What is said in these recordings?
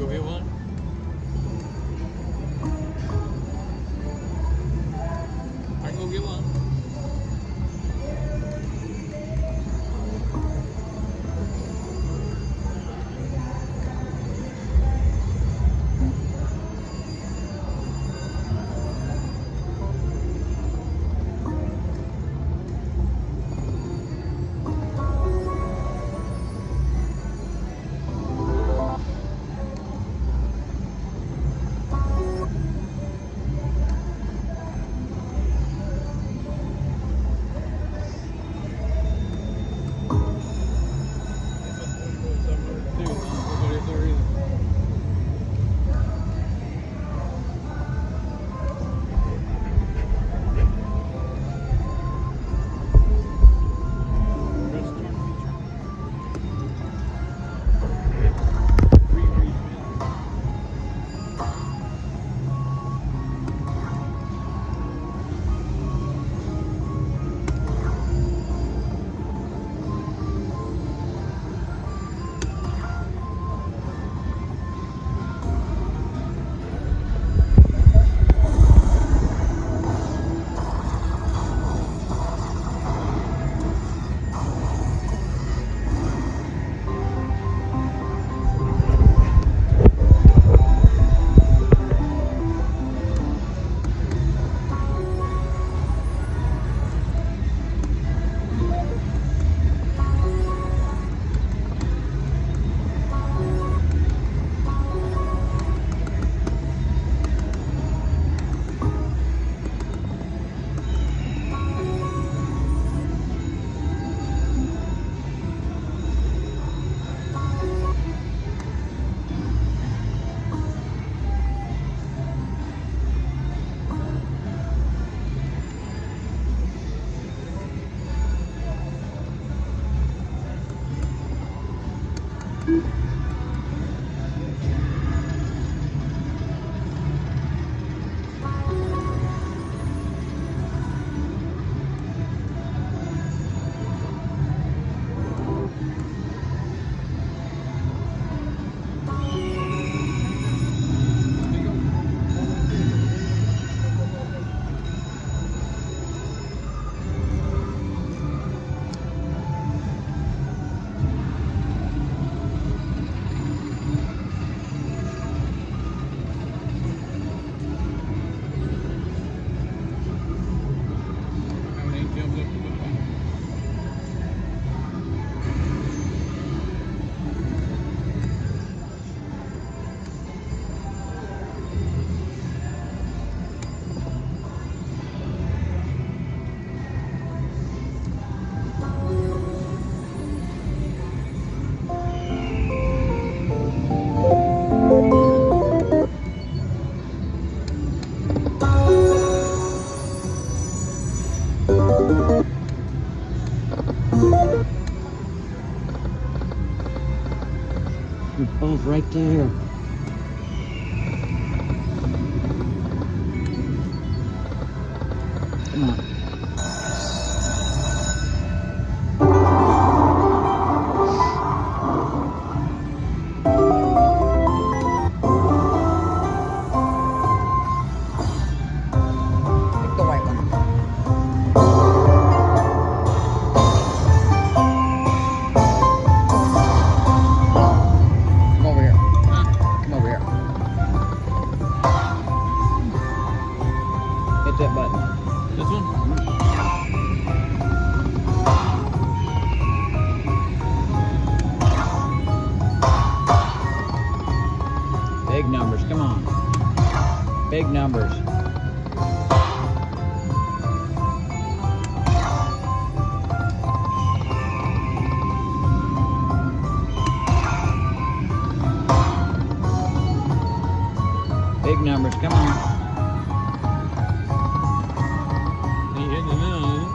go get one? I can go get one. You're both right there. Come on. Pick the white one. Come over here. Come over here. Hit that button. This one? Big numbers, come on. Big numbers. Big numbers, come on. Ain't hitting it now, is it?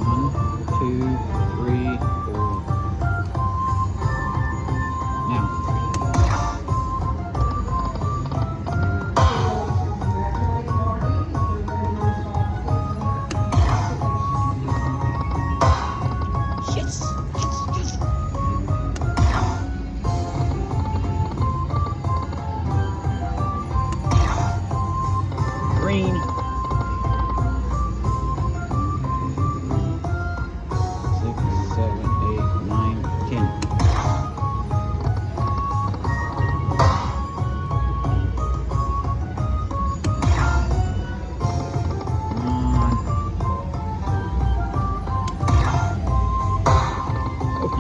1, 2, 3, 4. Now. Yes.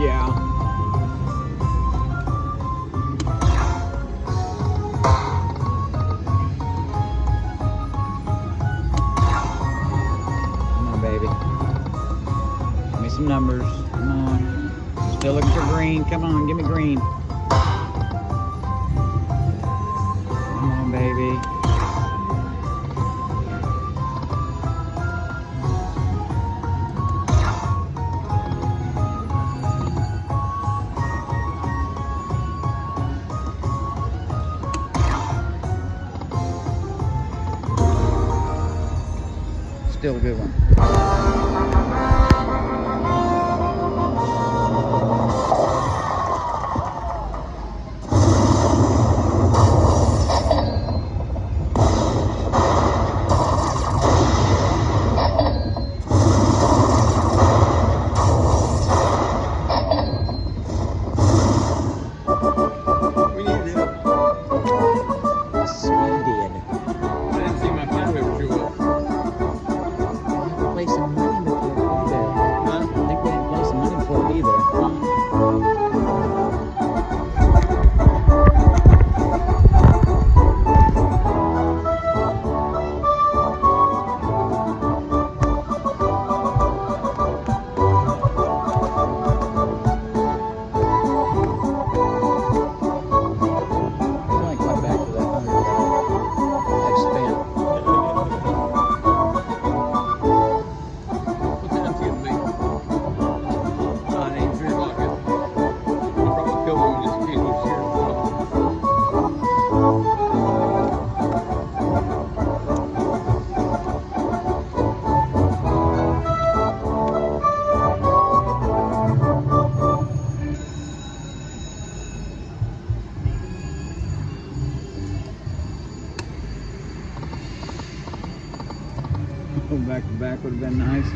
Yeah. Come on, baby. Give me some numbers. Come on. Still looking for green. Come on, give me green. Come on, baby. Still a good one. We need to. Yes, we did. I didn't see my phone ever show up. Play some money before either. Huh? I think we didn't play some money before either. It's only quite back to that 100 I've spent. What time's it gonna be? 3 o'clock. I'll probably kill him just in case he's here. Back to back would have been nice.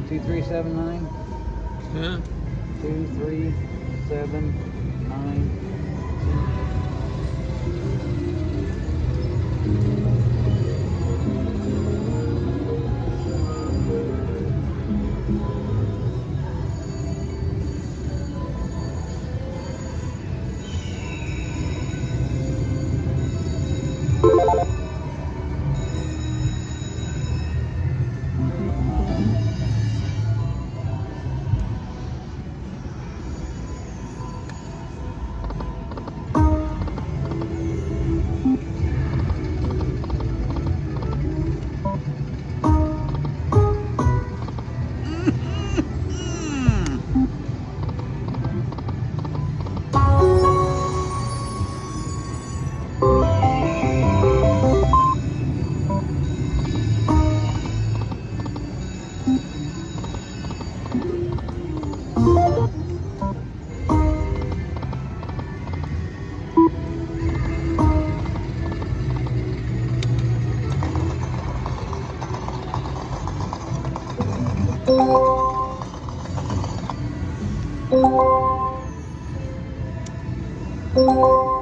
Two, 3, 7, 9. Huh? 2, 3, 7, 9. Thank you.